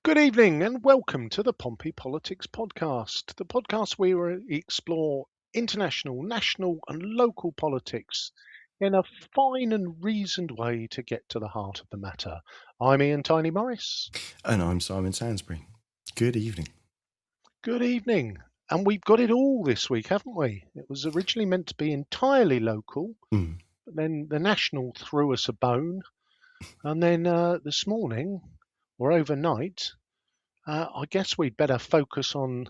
Good evening and welcome to the Pompey Politics Podcast, the podcast where we explore international, national, and local politics in a fine and reasoned way to get to the heart of the matter. I'm Ian Tiny Morris. And I'm Simon Sansbury. Good evening. Good evening. And we've got it all this week, haven't we? It was originally meant to be entirely local, but then the National threw us a bone. And then this morning, or overnight, I guess we'd better focus on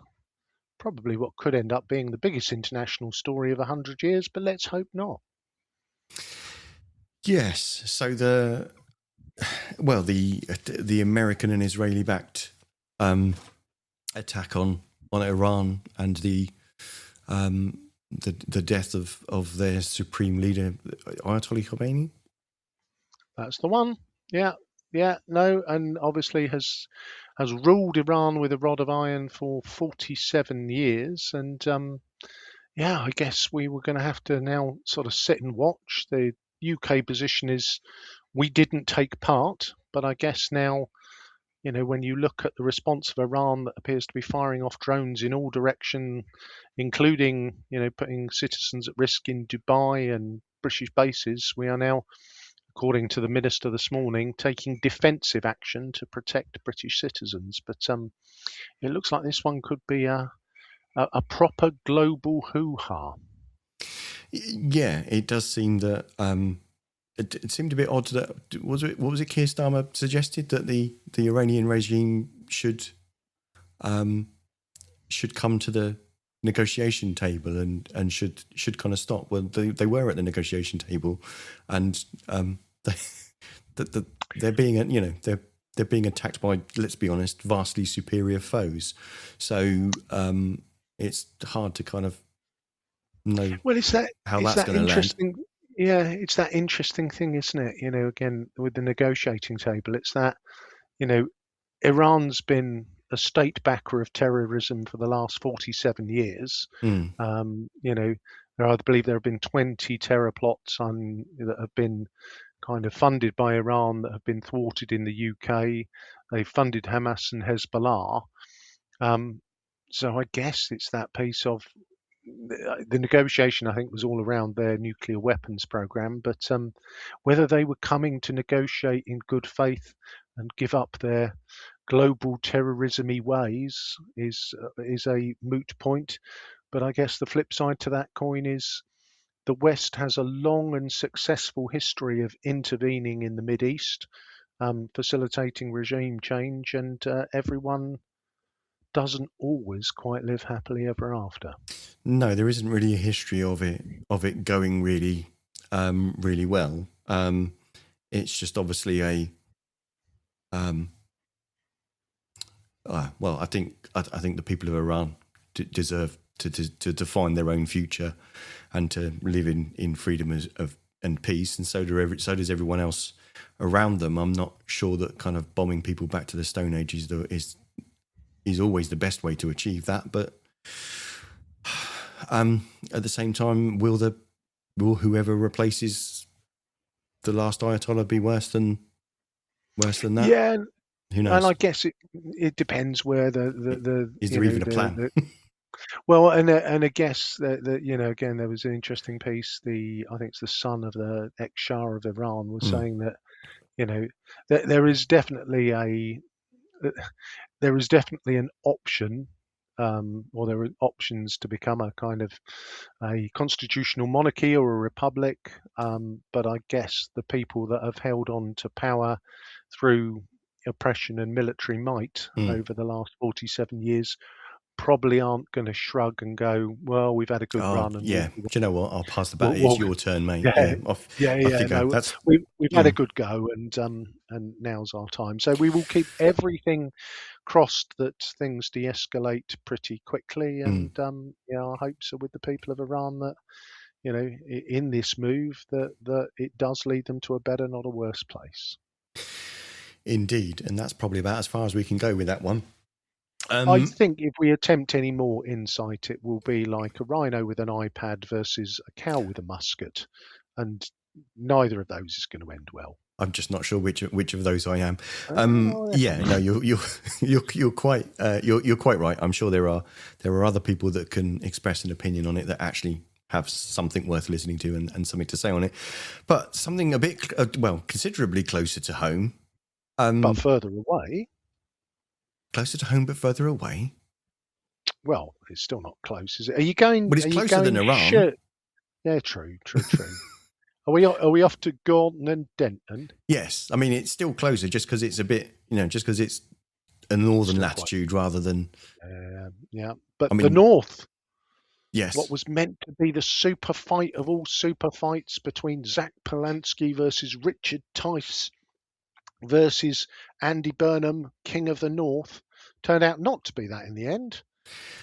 probably what could end up being the biggest international story of 100 years, but let's hope not. Yes. So the American and Israeli backed attack on Iran and the death of their supreme leader Ayatollah Khomeini. That's the one. Yeah, no, and obviously has ruled Iran with a rod of iron for 47 years, and I guess we were going to have to now sort of sit and watch. The UK position is we didn't take part, but I guess now, when you look at the response of Iran that appears to be firing off drones in all direction, including, putting citizens at risk in Dubai and British bases, we are now, according to the minister this morning, taking defensive action to protect British citizens. But it looks like this one could be a proper global hoo-ha. Yeah, it does seem that it seemed a bit odd that what was it Keir Starmer suggested that the Iranian regime should come to the negotiation table and should kind of stop. Well, they were at the negotiation table, and they're being they're being attacked by, let's be honest, vastly superior foes. So it's hard to kind of know how that's going to land. Yeah, it's that interesting thing, isn't it? Again, with the negotiating table, it's that, Iran's been a state backer of terrorism for the last 47 years. I believe there have been 20 terror plots that have been kind of funded by Iran that have been thwarted in the UK. They've funded Hamas and Hezbollah. So I guess it's that piece of the negotiation, I think, was all around their nuclear weapons program, but whether they were coming to negotiate in good faith and give up their global terrorism-y ways is a moot point. But I guess the flip side to that coin is the West has a long and successful history of intervening in the Mideast, facilitating regime change, and everyone doesn't always quite live happily ever after. No, there isn't really a history of it going really well. It's just obviously a I think the people of Iran deserve to define their own future and to live in freedom and peace, and so does everyone else around them. I'm not sure that kind of bombing people back to the Stone Age is always the best way to achieve that, but at the same time, will whoever replaces the last Ayatollah be worse than that? Yeah, who knows? and I guess it depends where the is there even a plan? Well, and I guess that again, there was an interesting piece. I think it's the son of the ex-Shah of Iran was saying that there is definitely an option, or there are options to become a kind of a constitutional monarchy or a republic. But I guess the people that have held on to power through oppression and military might over the last 47 years probably aren't going to shrug and go, well, we've had a good run. And do you know what? I'll pass the baton. It's your turn, mate. We've had a good go, and now's our time. So we will keep everything crossed that things de-escalate pretty quickly, and our hopes are with the people of Iran that in this move that it does lead them to a better, not a worse place. Indeed, and that's probably about as far as we can go with that one. I think if we attempt any more insight, it will be like a rhino with an iPad versus a cow with a musket, and neither of those is going to end well. I'm just not sure which of those I am. Oh, Yeah, no, you're quite right. I'm sure there are other people that can express an opinion on it that actually have something worth listening to and something to say on it. But something a bit considerably closer to home. but further away. Closer to home, but further away. Well, it's still not close, is it? Are you going? But it's Are you closer than going? Iran. Yeah, true. Are we off to Gorton and Denton? Yes, I mean it's still closer just because it's a bit, just because it's a northern Still latitude rather than. Yeah. But I the mean, north, what yes. was meant to be the super fight of all super fights between Zach Polanski versus Richard Tice versus Andy Burnham, King of the North, turned out not to be that in the end.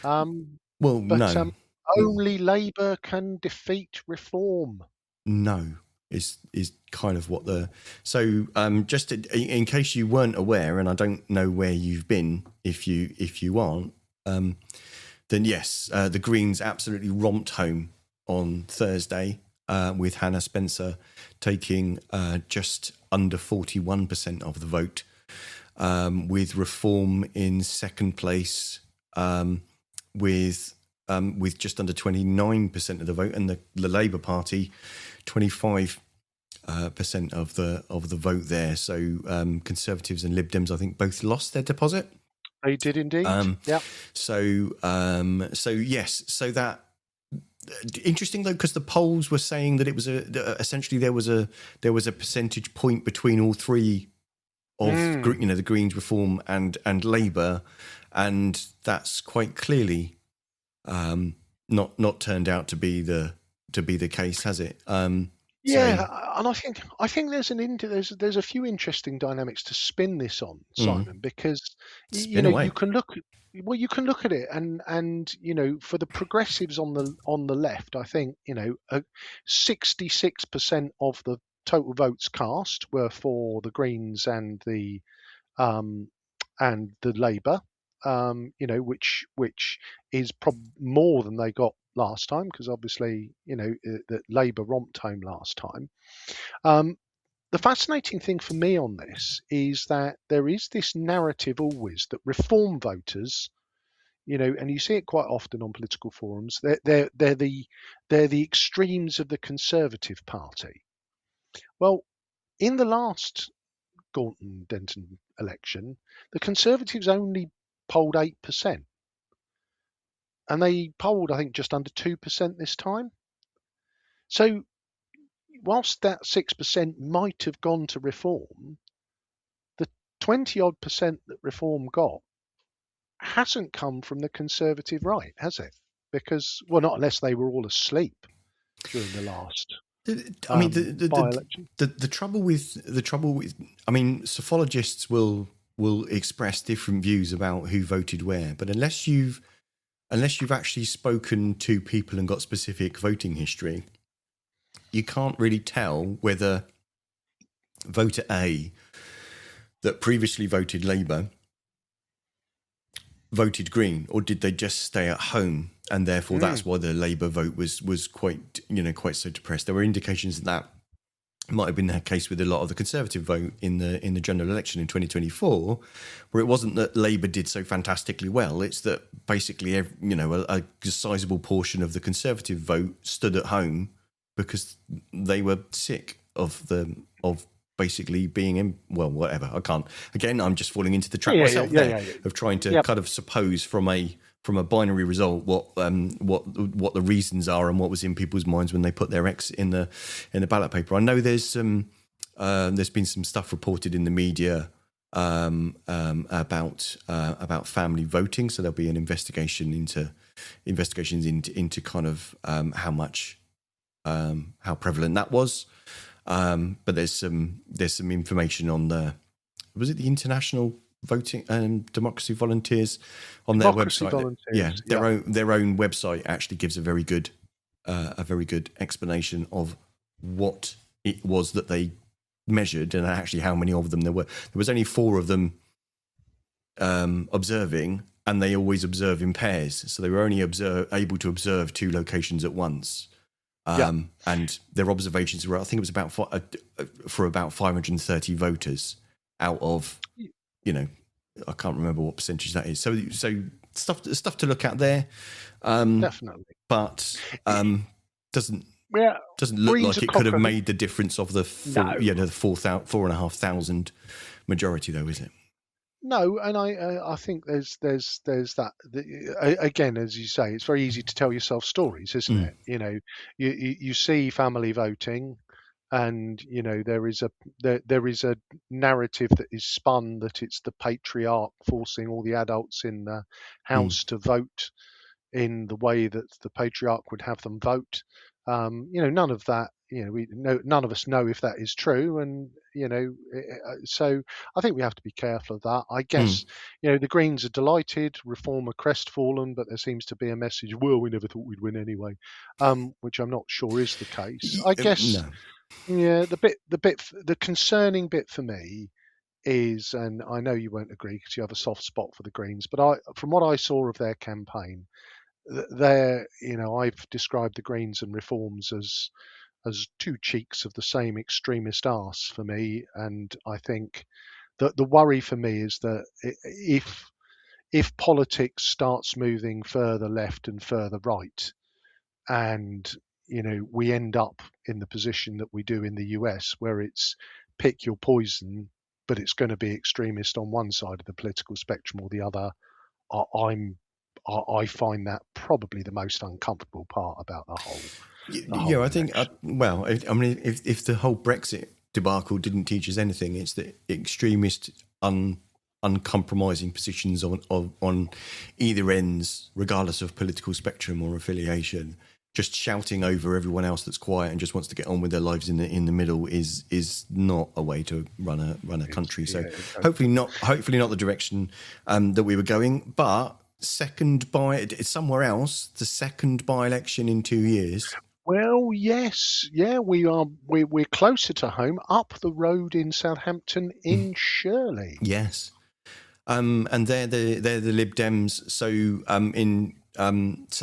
Well, But no. only Labour can defeat Reform. No, is kind of what the just in case you weren't aware, and I don't know where you've been if you aren't, then yes, the Greens absolutely romped home on Thursday with Hannah Spencer taking just under 41% of the vote, with Reform in second place, with just under 29% of the vote, and the Labour Party 25% of the vote there. So Conservatives and Lib Dems, I think, both lost their deposit. They did indeed. Yeah. So yes. So that interesting though, because the polls were saying that it was essentially there was a percentage point between all three of the Greens, Reform, and Labour, and that's quite clearly not turned out to be the case, has it? Yeah, and I think there's a few interesting dynamics to spin this on, Simon, because Spin away. you can look at it and for the progressives on the left, I think 66% of the total votes cast were for the Greens and the Labour, which is more than they got last time, because obviously that Labour romped home last time. The fascinating thing for me on this is that there is this narrative always that Reform voters, and you see it quite often on political forums, they're the extremes of the Conservative Party. Well, in the last Gorton Denton election, the Conservatives only polled 8%, and they polled, I think, just under 2% this time. So whilst that 6% might have gone to Reform, the 20 odd percent that Reform got hasn't come from the Conservative right, has it? Because, well, not unless they were all asleep during the last I mean, by-election. the trouble with I mean, psephologists will express different views about who voted where, but unless you've actually spoken to people and got specific voting history, you can't really tell whether voter A that previously voted Labour voted Green, or did they just stay at home, and therefore that's why the Labour vote was quite so depressed. There were indications that might have been the case with a lot of the Conservative vote in the general election in 2024, where it wasn't that Labour did so fantastically well. It's that basically a sizable portion of the Conservative vote stood at home because they were sick of basically being in, well, whatever. I can't. Again, I'm just falling into the trap myself of trying to kind of suppose from a binary result what the reasons are and what was in people's minds when they put their X in the ballot paper. I know there's been some stuff reported in the media about family voting, so there'll be an investigations into kind of how prevalent that was. But there's some information on the International Voting and Democracy Volunteers on their website. Their own website actually gives a very good explanation of what it was that they measured and actually how many of them there were. There was only 4 of them observing, and they always observe in pairs, so they were only able to observe 2 locations at once. And their observations were, I think it was about for about 530 voters out of, I can't remember what percentage that is. So stuff to look at there. Definitely. But doesn't look Greens like are it could have cocker. made the difference of the the 4,500 majority, though, is it? No, and I think there's that again, as you say, it's very easy to tell yourself stories, isn't it? You see family voting, and there is a narrative that is spun that it's the patriarch forcing all the adults in the house to vote in the way that the patriarch would have them vote. None of that. None of us know if that is true, and so I think we have to be careful of that. I guess the Greens are delighted, Reform are crestfallen, but there seems to be a message. Well, we never thought we'd win anyway, which I'm not sure is the case. I guess, No. yeah, the concerning bit for me is, and I know you won't agree because you have a soft spot for the Greens, but from what I saw of their campaign, I've described the Greens and Reforms as two cheeks of the same extremist arse for me, and I think that the worry for me is that if politics starts moving further left and further right, and we end up in the position that we do in the US, where it's pick your poison, but it's going to be extremist on one side of the political spectrum or the other. I find that probably the most uncomfortable part about the whole. I think. If the whole Brexit debacle didn't teach us anything, it's the extremist, uncompromising positions on either ends, regardless of political spectrum or affiliation, just shouting over everyone else that's quiet and just wants to get on with their lives in the middle is not a way to run a country. So hopefully not the direction that we were going. But it's somewhere else, the second by-election in 2 years. Well, yes, yeah, we're closer to home, up the road in Southampton, in Shirley. Yes, and they're the Lib Dems. So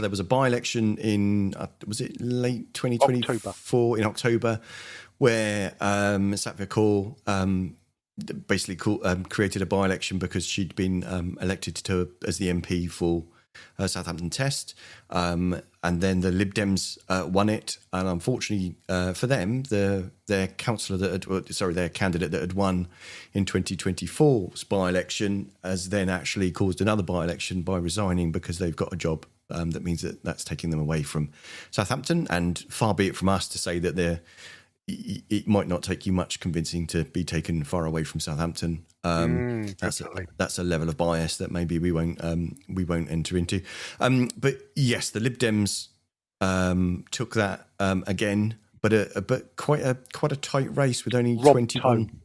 there was a by-election in was it late 2024 in October, where Satya Kaur basically created a by-election because she'd been elected as the MP for Southampton Test, and then the Lib Dems won it, and unfortunately for them, their candidate that had won in 2024's by-election has then actually caused another by-election by resigning because they've got a job. That means that's taking them away from Southampton, and far be it from us to say that it might not take you much convincing to be taken far away from Southampton. That's a level of bias that maybe we won't enter into. But yes, the Lib Dems took that again, but quite a tight race with only 21. Home.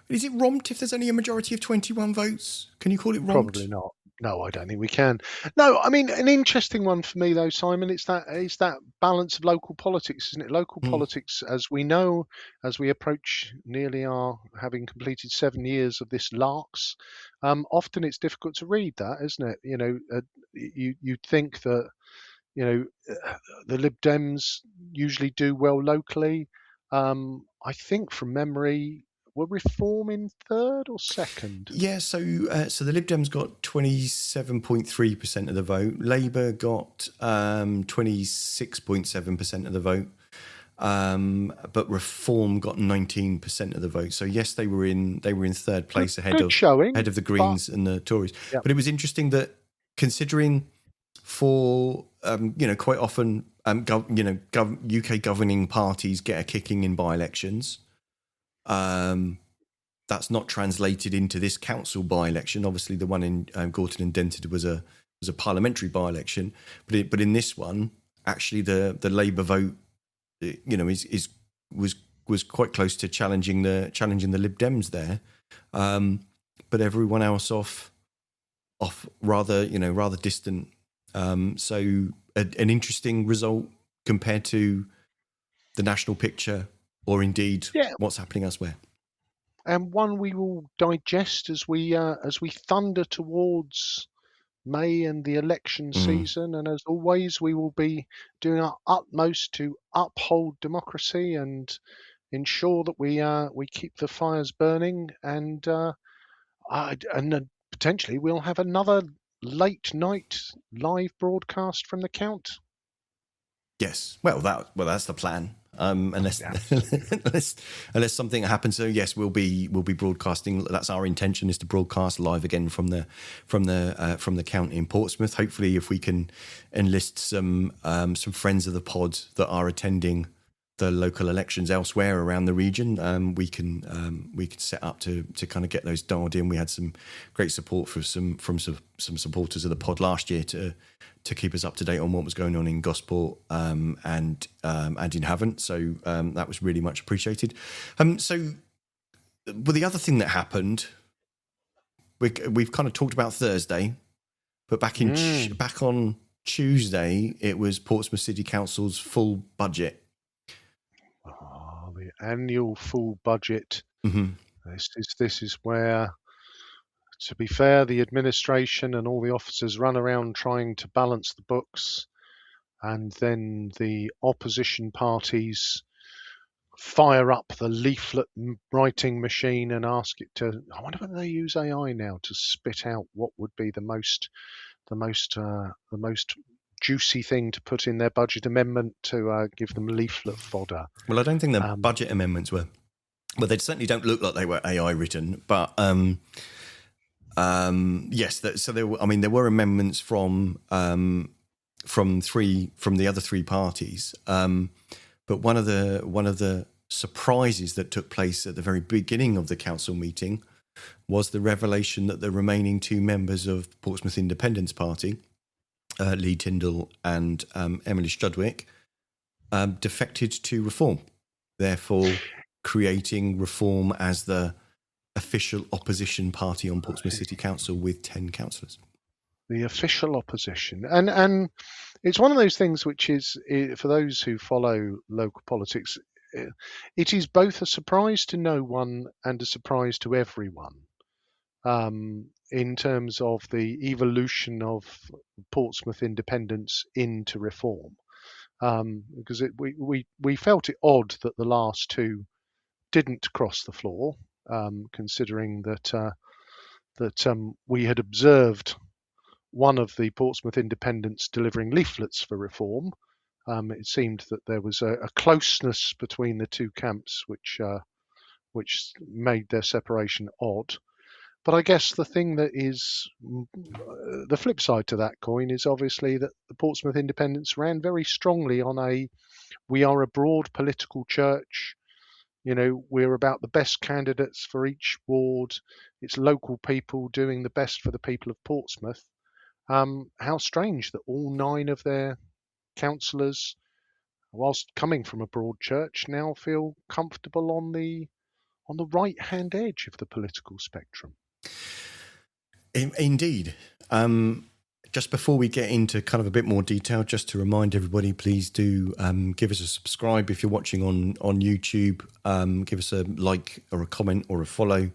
Is it romped if there's only a majority of 21 votes? Can you call it romped? Probably not. No, I don't think we can. No, I mean, an interesting one for me though, Simon, it's that balance of local politics, isn't it? Local politics, as we know, as we approach nearly our having completed 7 years of this larks, often it's difficult to read that, isn't it? You'd think that the Lib Dems usually do well locally. I think from memory, were Reform in third or second? Yeah, so the Lib Dems got 27.3% of the vote. Labour got 26.7% of the vote. But Reform got 19% of the vote. So yes, they were in third place ahead of the Greens and the Tories. Yeah. But it was interesting that considering for quite often UK governing parties get a kicking in by-elections. That's not translated into this council by-election. Obviously, the one in Gorton and Denton was a parliamentary by-election, but in this one, actually, the Labour vote, was quite close to challenging the Lib Dems there, but everyone else off rather distant. So an interesting result compared to the national picture, or indeed what's happening elsewhere. And one we will digest as we thunder towards May and the election season, and as always, we will be doing our utmost to uphold democracy and ensure that we keep the fires burning, and potentially we'll have another late night live broadcast from the Count. Yes, that's the plan. Unless, Yeah. unless something happens, so yes, we'll be broadcasting. That's our intention, is to broadcast live again from the Count in Portsmouth. Hopefully, if we can enlist some friends of the pod that are attending the local elections elsewhere around the region, we can set up to kind of get those dialed in. We had some great support from some supporters of the pod last year to keep us up to date on what was going on in Gosport and in Havant. So that was really much appreciated. So, well, the other thing that happened, we've kind of talked about Thursday, but back on Tuesday, it was Portsmouth City Council's full budget. The annual full budget. Mm-hmm. This is where, to be fair, the administration and all the officers run around trying to balance the books, and then the opposition parties fire up the leaflet writing machine and ask it to. I wonder whether they use AI now to spit out what would be the most juicy thing to put in their budget amendment to give them leaflet fodder. Well, I don't think the budget amendments were. Well, they certainly don't look like they were AI written, but yes. So there were amendments from the other three parties, but one of the surprises that took place at the very beginning of the council meeting was the revelation that the remaining two members of Portsmouth Independents Party, Lee Tyndall and Emily Studwick, defected to Reform, therefore creating Reform as the official opposition party on Portsmouth City Council with 10 councillors. The official opposition, and it's one of those things which is, for those who follow local politics, it is both a surprise to no one and a surprise to everyone, in terms of the evolution of Portsmouth independence into Reform, because we felt it odd that the last two didn't cross the floor, considering that we had observed one of the Portsmouth independents delivering leaflets for Reform. It seemed that there was a closeness between the two camps, which made their separation odd. But I guess the thing that is the flip side to that coin is obviously that the Portsmouth Independents ran very strongly on we are a broad political church. We're about the best candidates for each ward. It's local people doing the best for the people of Portsmouth. How strange that all 9 of their councillors, whilst coming from a broad church, now feel comfortable on the right-hand edge of the political spectrum. Indeed. Just before we get into kind of a bit more detail, just to remind everybody, please do give us a subscribe if you're watching on YouTube. Give us a like or a comment or a follow.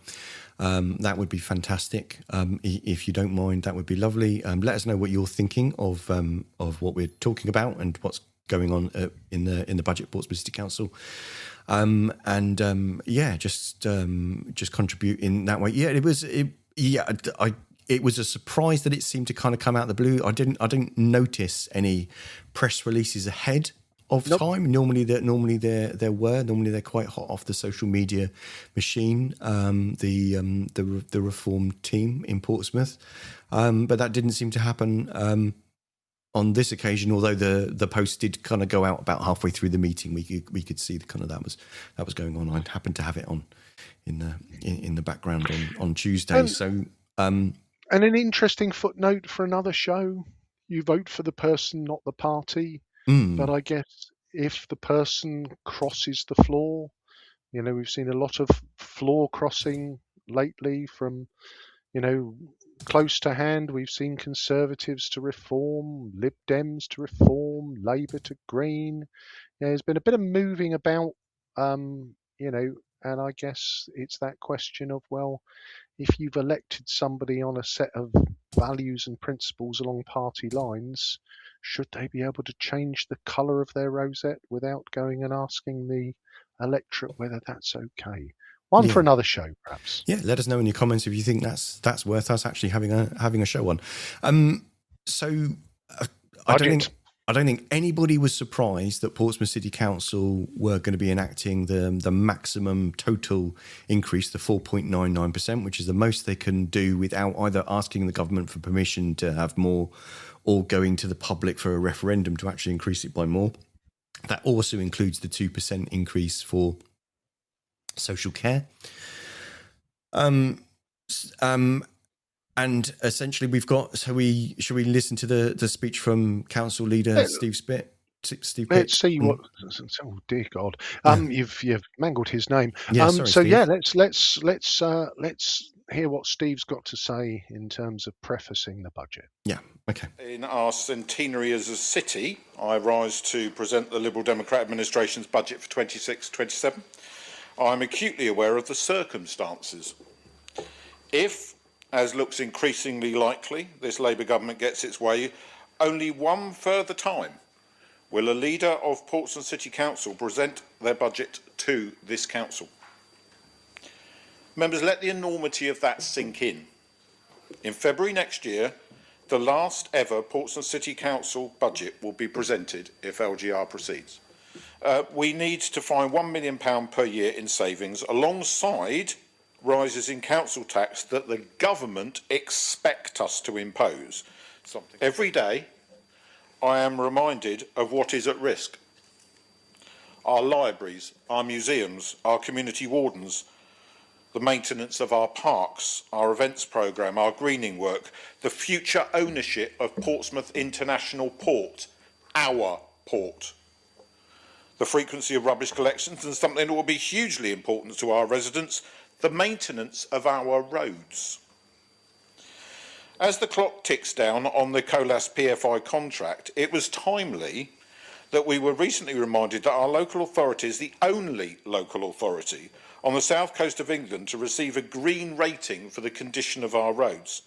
That would be fantastic. If you don't mind, that would be lovely. Let us know what you're thinking of what we're talking about and what's going on in the budget Portsmouth City Council. Just contribute in that way. It was a surprise that it seemed to kind of come out of the blue. I didn't notice any press releases ahead of time. Normally they're quite hot off the social media machine. The Reform team in Portsmouth, but that didn't seem to happen on this occasion. Although the post did kind of go out about halfway through the meeting, we could see the kind of that was going on. I happened to have it on in the background on Tuesday. And an interesting footnote for another show: you vote for the person, not the party. But I guess if the person crosses the floor, we've seen a lot of floor crossing lately from, close to hand. We've seen Conservatives to Reform, Lib Dems to Reform, Labour to Green. There's been a bit of moving about, and I guess it's that question of, well, if you've elected somebody on a set of values and principles along party lines, should they be able to change the colour of their rosette without going and asking the electorate whether that's okay? One for Yeah. another show, perhaps. Yeah, let us know in your comments if you think that's worth us actually having a show on. So I don't think anybody was surprised that Portsmouth City Council were going to be enacting the maximum total increase, the 4.99%, which is the most they can do without either asking the government for permission to have more or going to the public for a referendum to actually increase it by more. That also includes the 2% increase for social care. And essentially we've got, should we listen to the speech from Council Leader Steve Pitt? Let's see what. Oh dear God! You've mangled his name. Yeah, sorry, so Steve. yeah, let's hear what Steve's got to say in terms of prefacing the budget. Yeah. Okay. In our centenary as a city, I rise to present the Liberal Democrat administration's budget for 26-27. I'm acutely aware of the circumstances. If, as looks increasingly likely, this Labour government gets its way, only one further time will a leader of Portsmouth City Council present their budget to this council. Members, let the enormity of that sink in. In February next year, the last ever Portsmouth City Council budget will be presented if LGR proceeds. We need to find £1 million per year in savings alongside rises in council tax that the government expect us to impose. Every day, I am reminded of what is at risk. Our libraries, our museums, our community wardens, the maintenance of our parks, our events programme, our greening work, the future ownership of Portsmouth International Port, our port. The frequency of rubbish collections and something that will be hugely important to our residents, the maintenance of our roads. As the clock ticks down on the Colas PFI contract, it was timely that we were recently reminded that our local authority is the only local authority on the south coast of England to receive a green rating for the condition of our roads.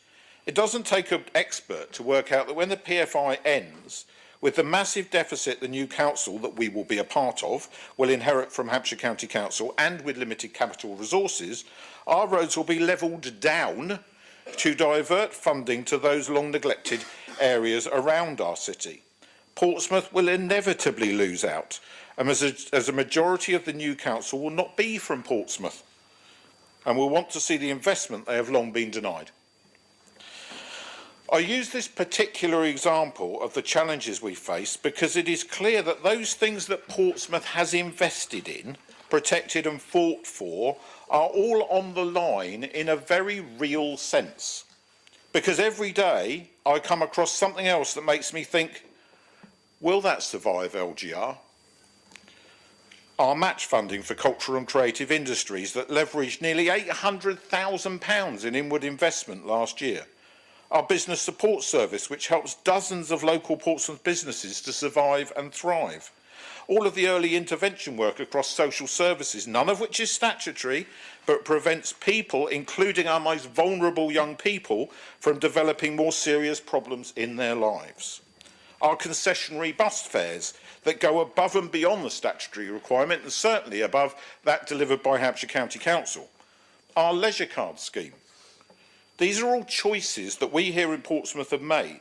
It doesn't take an expert to work out that when the PFI ends, with the massive deficit the new council that we will be a part of will inherit from Hampshire County Council and with limited capital resources, our roads will be levelled down to divert funding to those long neglected areas around our city. Portsmouth will inevitably lose out, as a majority of the new council will not be from Portsmouth and will want to see the investment they have long been denied. I use this particular example of the challenges we face because it is clear that those things that Portsmouth has invested in, protected and fought for, are all on the line in a very real sense. Because every day I come across something else that makes me think, will that survive LGR? Our match funding for cultural and creative industries that leveraged nearly £800,000 in inward investment last year. Our business support service, which helps dozens of local Portsmouth businesses to survive and thrive. All of the early intervention work across social services, none of which is statutory, but prevents people, including our most vulnerable young people, from developing more serious problems in their lives. Our concessionary bus fares that go above and beyond the statutory requirement and certainly above that delivered by Hampshire County Council. Our leisure card scheme. These are all choices that we here in Portsmouth have made.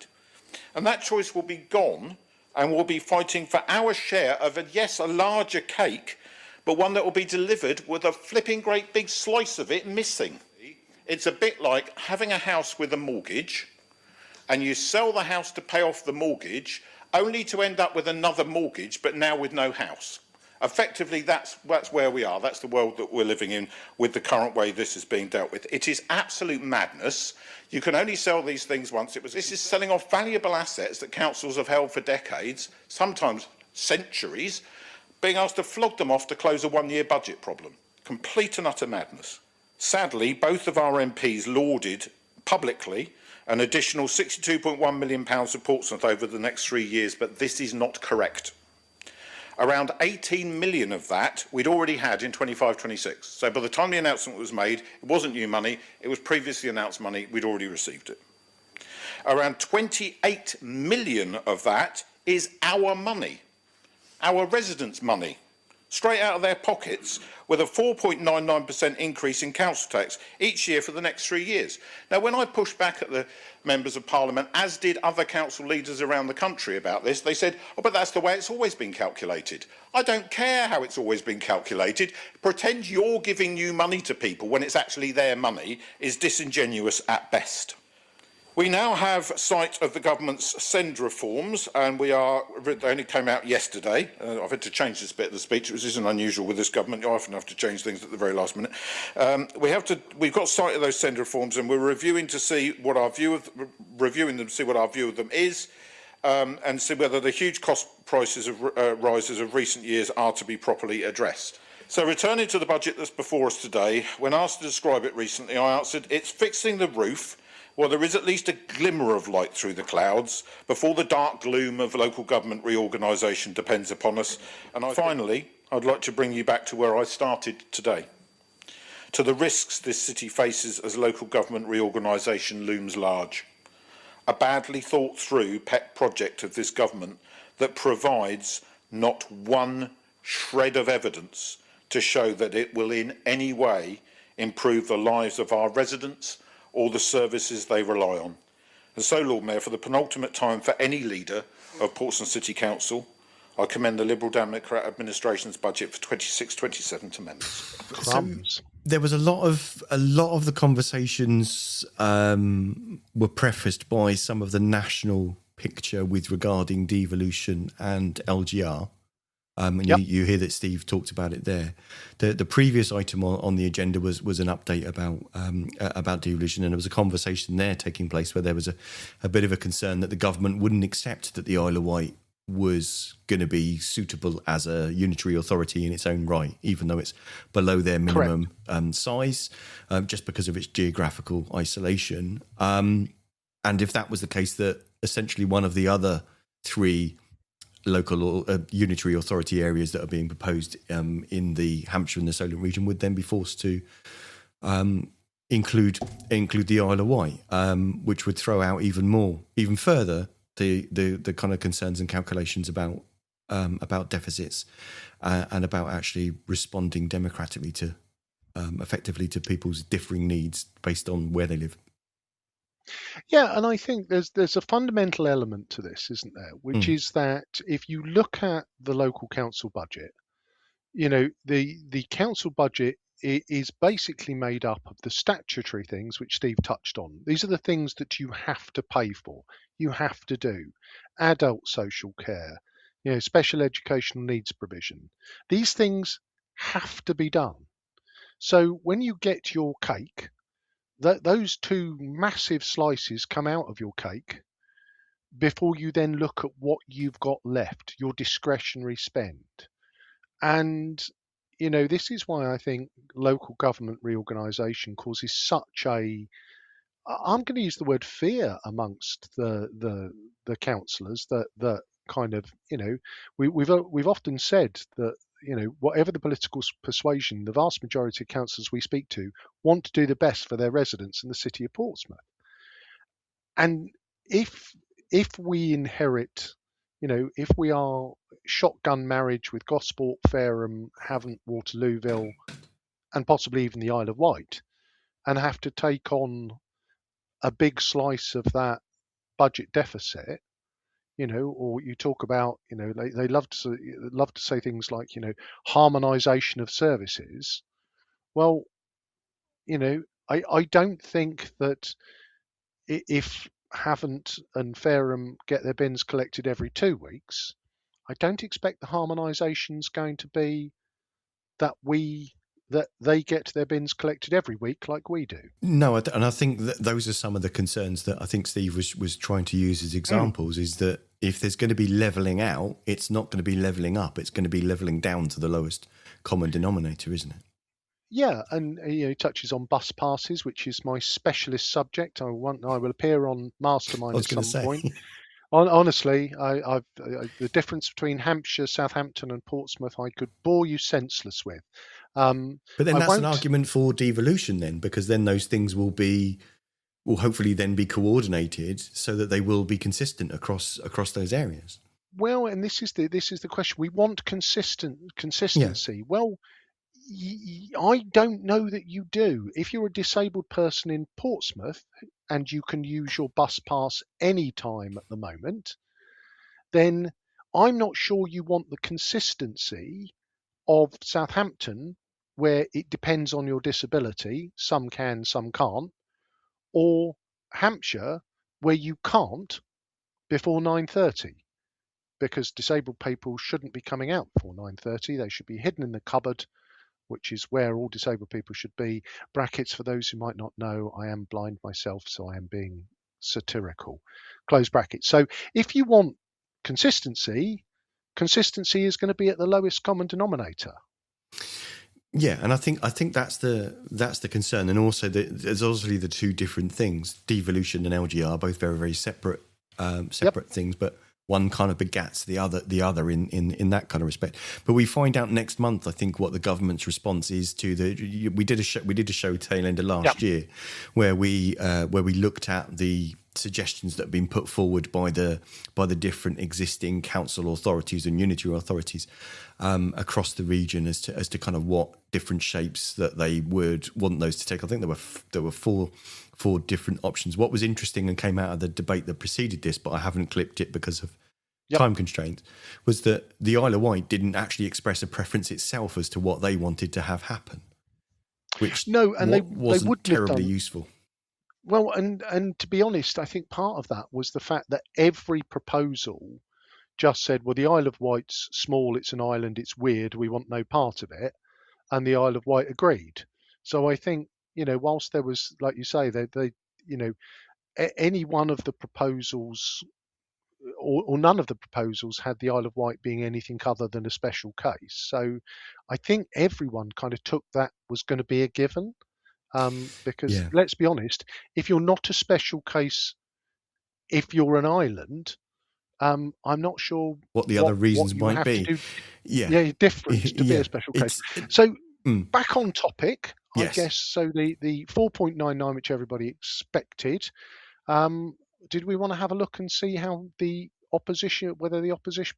And that choice will be gone and we'll be fighting for our share of, a larger cake, but one that will be delivered with a flipping great big slice of it missing. It's a bit like having a house with a mortgage and you sell the house to pay off the mortgage only to end up with another mortgage, but now with no house. Effectively, that's where we are. That's the world that we're living in with the current way this is being dealt with. It is absolute madness. You can only sell these things once. This is selling off valuable assets that councils have held for decades, sometimes centuries, being asked to flog them off to close a one-year budget problem. Complete and utter madness. Sadly, both of our MPs lauded publicly an additional £62.1 million for Portsmouth over the next 3 years, but this is not correct. Around 18 million of that we'd already had in 25-26. So by the time the announcement was made, it wasn't new money, it was previously announced money, we'd already received it. Around 28 million of that is our money, our residents' money, straight out of their pockets, with a 4.99% increase in council tax each year for the next 3 years. Now, when I pushed back at the members of Parliament, as did other council leaders around the country about this, they said, oh, but that's the way it's always been calculated. I don't care how it's always been calculated. Pretend you're giving new money to people when it's actually their money is disingenuous at best. We now have sight of the government's send reforms, and they only came out yesterday. I've had to change this bit of the speech, which isn't unusual with this government. You often have to change things at the very last minute. We've got sight of those send reforms, and we're reviewing to see what our view of them is, and see whether the huge cost rises of recent years are to be properly addressed. So, returning to the budget that's before us today, when asked to describe it recently, I answered, it's fixing the roof. Well, there is at least a glimmer of light through the clouds before the dark gloom of local government reorganisation depends upon us. And finally, I'd like to bring you back to where I started today, to the risks this city faces as local government reorganisation looms large. A badly thought through pet project of this government that provides not one shred of evidence to show that it will in any way improve the lives of our residents or the services they rely on. And so, Lord Mayor, for the penultimate time for any leader of Portsmouth City Council, I commend the Liberal Democrat administration's budget for 26-27 to members. Crumbs. There was a lot of the conversations were prefaced by some of the national picture with regarding devolution and LGR. And Yep. you hear that Steve talked about it there. The previous item on the agenda was an update about devolution, and there was a conversation there taking place where there was a bit of a concern that the government wouldn't accept that the Isle of Wight was going to be suitable as a unitary authority in its own right, even though it's below their minimum size, just because of its geographical isolation. And if that was the case, that essentially one of the other three local unitary authority areas that are being proposed in the Hampshire and the Solent region would then be forced to include the Isle of Wight, which would throw out even further the kind of concerns and calculations about deficits and about actually responding democratically to effectively to people's differing needs based on where they live. Yeah, and I think there's a fundamental element to this, isn't there? Which is that if you look at the local council budget, the council budget is basically made up of the statutory things which Steve touched on. These are the things that you have to pay for, you have to do, adult social care, special educational needs provision. These things have to be done. So when you get your cake, those two massive slices come out of your cake before you then look at what you've got left, your discretionary spend. And, this is why I think local government reorganisation causes such I'm going to use the word fear amongst the councillors that kind of, we've often said that, whatever the political persuasion, the vast majority of councillors we speak to want to do the best for their residents in the city of Portsmouth. And if we inherit, if we are shotgun marriage with Gosport, Fareham, Havant, Waterlooville, and possibly even the Isle of Wight, and have to take on a big slice of that budget deficit, or you talk about, they love to say things like, harmonisation of services. Well, I don't think that if Havant and Fareham get their bins collected every 2 weeks, I don't expect the harmonisation's going to be that they get their bins collected every week like we do. No, and I think that those are some of the concerns that I think Steve was trying to use as examples, is that if there's going to be levelling out, it's not going to be levelling up, it's going to be levelling down to the lowest common denominator, isn't it? Yeah, and he touches on bus passes, which is my specialist subject. I will appear on Mastermind at some point Honestly, the difference between Hampshire, Southampton, and Portsmouth, I could bore you senseless with. But then I that's an won't. argument for devolution then, because then those things will hopefully then be coordinated so that they will be consistent across those areas. Well, and this is the question. We want Yeah. consistency. Well, I don't know that you do. If you're a disabled person in Portsmouth and you can use your bus pass any time at the moment, then I'm not sure you want the consistency of Southampton, where it depends on your disability. Some can, some can't. Or Hampshire, where you can't before 9:30, because disabled people shouldn't be coming out before 9:30. They should be hidden in the cupboard, which is where all disabled people should be. Brackets for those who might not know, I am blind myself, so I am being satirical. Close brackets. So if you want consistency, consistency is going to be at the lowest common denominator. Yeah, and I think that's the concern, and also there's obviously the two different things. Devolution and LGR, both very, very separate things, but one kind of begats the other in that kind of respect. But we find out next month, I think, what the government's response is to the. We did a show tail end of last year, where we looked at the suggestions that have been put forward by the different existing council authorities and unitary authorities across the region as to kind of what different shapes that they would want those to take. I think there were four different options. What was interesting and came out of the debate that preceded this, but I haven't clipped it because of time constraints, was that the Isle of Wight didn't actually express a preference itself as to what they wanted to have happen, which wasn't terribly useful. Well, and to be honest, I think part of that was the fact that every proposal just said, well, the Isle of Wight's small, it's an island, it's weird, we want no part of it. And the Isle of Wight agreed. So I think, whilst there was, like you say, they any one of the proposals or none of the proposals had the Isle of Wight being anything other than a special case. So I think everyone kind of took that was going to be a given. Because let's be honest, if you're not a special case, if you're an island, I'm not sure what the other reasons might be. Different to be a special case. Back on topic, I guess. So the 4.99, which everybody expected, did we want to have a look and see how whether the opposition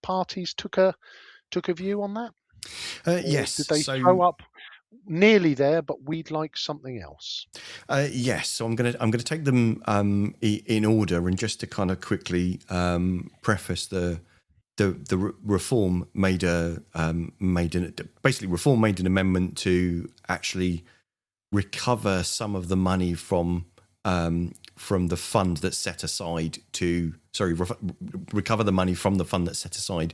parties took a view on that? Yes. Did they throw up nearly there, but we'd like something else? Yes. So I'm gonna take them in order, and just to kind of quickly preface the Reform made an amendment to actually recover some of the money from the fund that's set aside recover the money from the fund that's set aside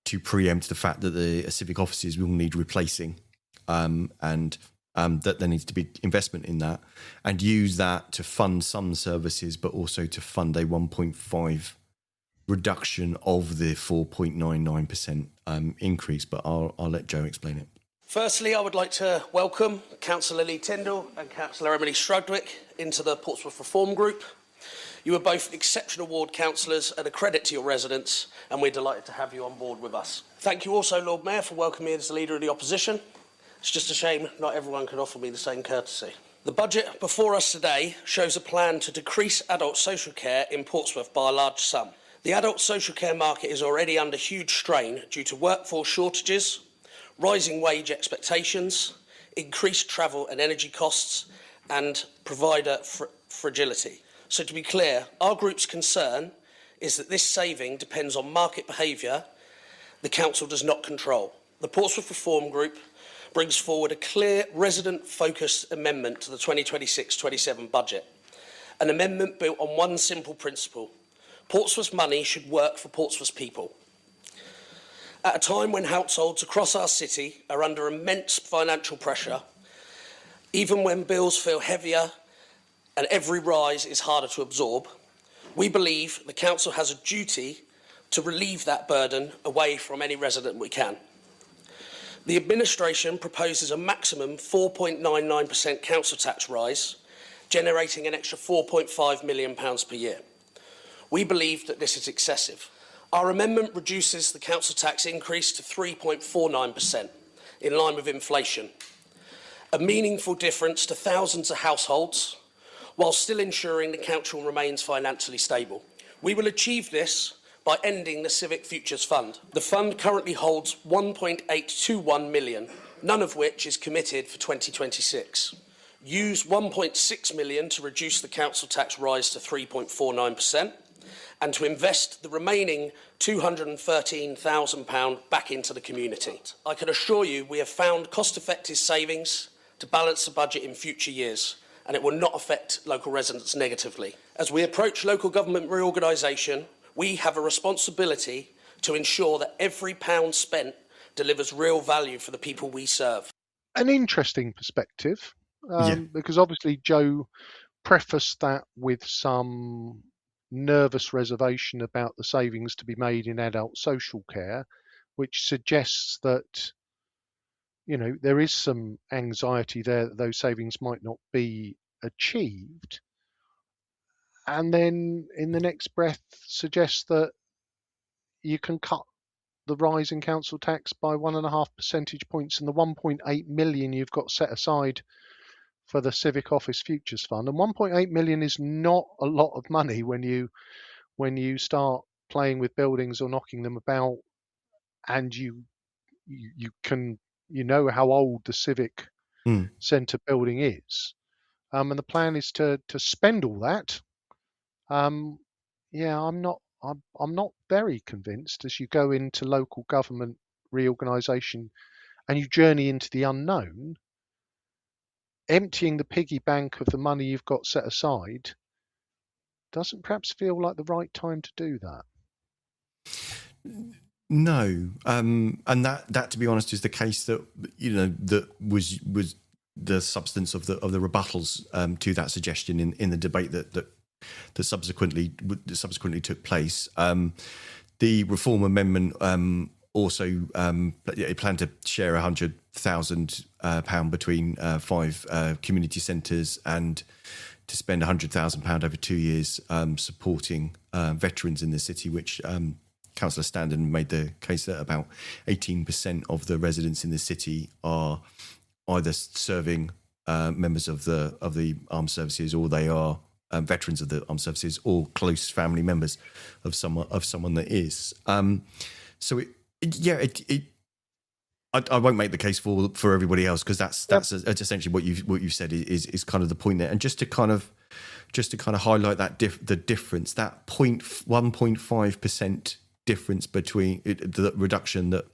to preempt the fact that the civic offices will need replacing, and that there needs to be investment in that, and use that to fund some services, but also to fund a 1.5 reduction of the 4.99% increase. But I'll let Joe explain it. Firstly, I would like to welcome Councillor Lee Tyndall and Councillor Emily Strudwick into the Portsmouth Reform Group. You are both exceptional ward councillors and a credit to your residents, and we're delighted to have you on board with us. Thank you also, Lord Mayor, for welcoming me as the Leader of the Opposition. It's just a shame not everyone can offer me the same courtesy. The budget before us today shows a plan to decrease adult social care in Portsmouth by a large sum. The adult social care market is already under huge strain due to workforce shortages, rising wage expectations, increased travel and energy costs, and provider fragility. So to be clear, our group's concern is that this saving depends on market behaviour the council does not control. The Portsmouth Reform Group brings forward a clear, resident-focused amendment to the 2026-27 budget. An amendment built on one simple principle: Portsmouth's money should work for Portsmouth's people. At a time when households across our city are under immense financial pressure, even when bills feel heavier and every rise is harder to absorb, we believe the council has a duty to relieve that burden away from any resident we can. The administration proposes a maximum 4.99% council tax rise, generating an extra £4.5 million per year. We believe that this is excessive. Our amendment reduces the council tax increase to 3.49%, in line with inflation, a meaningful difference to thousands of households, while still ensuring the council remains financially stable. We will achieve this by ending the Civic Futures Fund. The fund currently holds 1.821 million, none of which is committed for 2026. Use 1.6 million to reduce the council tax rise to 3.49%, and to invest the remaining £213,000 back into the community. I can assure you we have found cost-effective savings to balance the budget in future years, and it will not affect local residents negatively. As we approach local government reorganisation, we have a responsibility to ensure that every pound spent delivers real value for the people we serve. An interesting perspective, because obviously Joe prefaced that with some nervous reservation about the savings to be made in adult social care, which suggests that, you know, there is some anxiety there that those savings might not be achieved. And then in the next breath suggests that you can cut the rise in council tax by 1.5 percentage points, and the 1.8 million you've got set aside for the Civic Office Futures Fund. And 1.8 million is not a lot of money when you start playing with buildings or knocking them about, and you know how old the Civic Centre building is. And the plan is to spend all that. Yeah, I'm not very convinced as you go into local government reorganisation and you journey into the unknown. Emptying the piggy bank of the money you've got set aside doesn't perhaps feel like the right time to do that. No, and that to be honest is the case that, you know, that was the substance of the rebuttals to that suggestion in the debate that subsequently took place. The Reform Amendment also planned to share £100,000 between 5 community centres and to spend £100,000 over 2 years supporting veterans in the city, which Councillor Standen made the case that about 18% of the residents in the city are either serving members of the armed services, or they are veterans of the armed services, or close family members of someone that is. So I won't make the case for everybody else, because that's essentially what you've said is kind of the point there. And just to kind of highlight that the difference, that 1.5% difference between the reduction that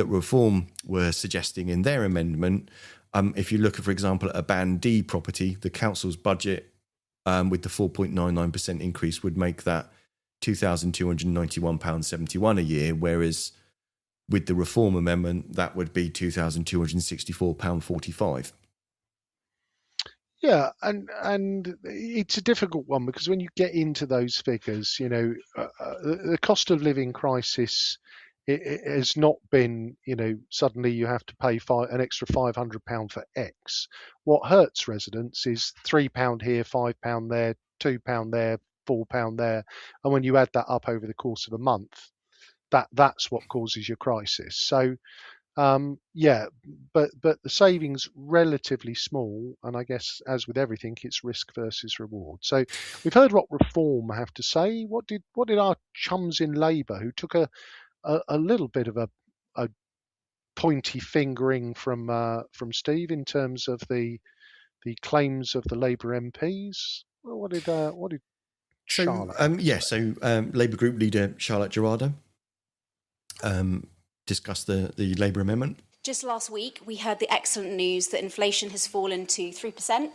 Reform were suggesting in their amendment. If you look at, for example, at a Band D property, the council's budget with the 4.99% increase would make that £2,291.71 a year, whereas with the Reform Amendment, that would be £2,264.45. Yeah, and it's a difficult one, because when you get into those figures, you know, the cost of living crisis, it has not been, you know, suddenly you have to pay an extra £500 for X. What hurts residents is £3 here, £5 there, £2 there, £4 there, and when you add that up over the course of a month, that's what causes your crisis. So yeah, but the savings relatively small, and I guess as with everything, it's risk versus reward. So we've heard what Reform have to say. What did our chums in Labour, who took a little bit of a pointy fingering from Steve in terms of the claims of the Labour MPs, what did Charlotte? Labour Group leader Charlotte Gerardo discussed the Labour amendment. Just last week, we heard the excellent news that inflation has fallen to 3%.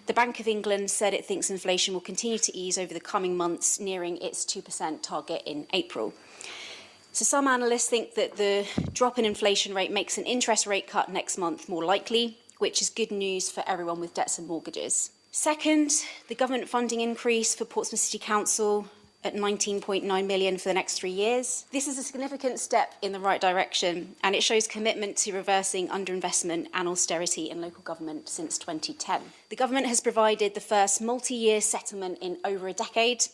The Bank of England said it thinks inflation will continue to ease over the coming months, nearing its 2% target in April. So some analysts think that the drop in inflation rate makes an interest rate cut next month more likely, which is good news for everyone with debts and mortgages. Second, the government funding increase for Portsmouth City Council at 19.9 million for the next 3 years. This is a significant step in the right direction, and it shows commitment to reversing underinvestment and austerity in local government since 2010. The government has provided the first multi-year settlement in over a decade,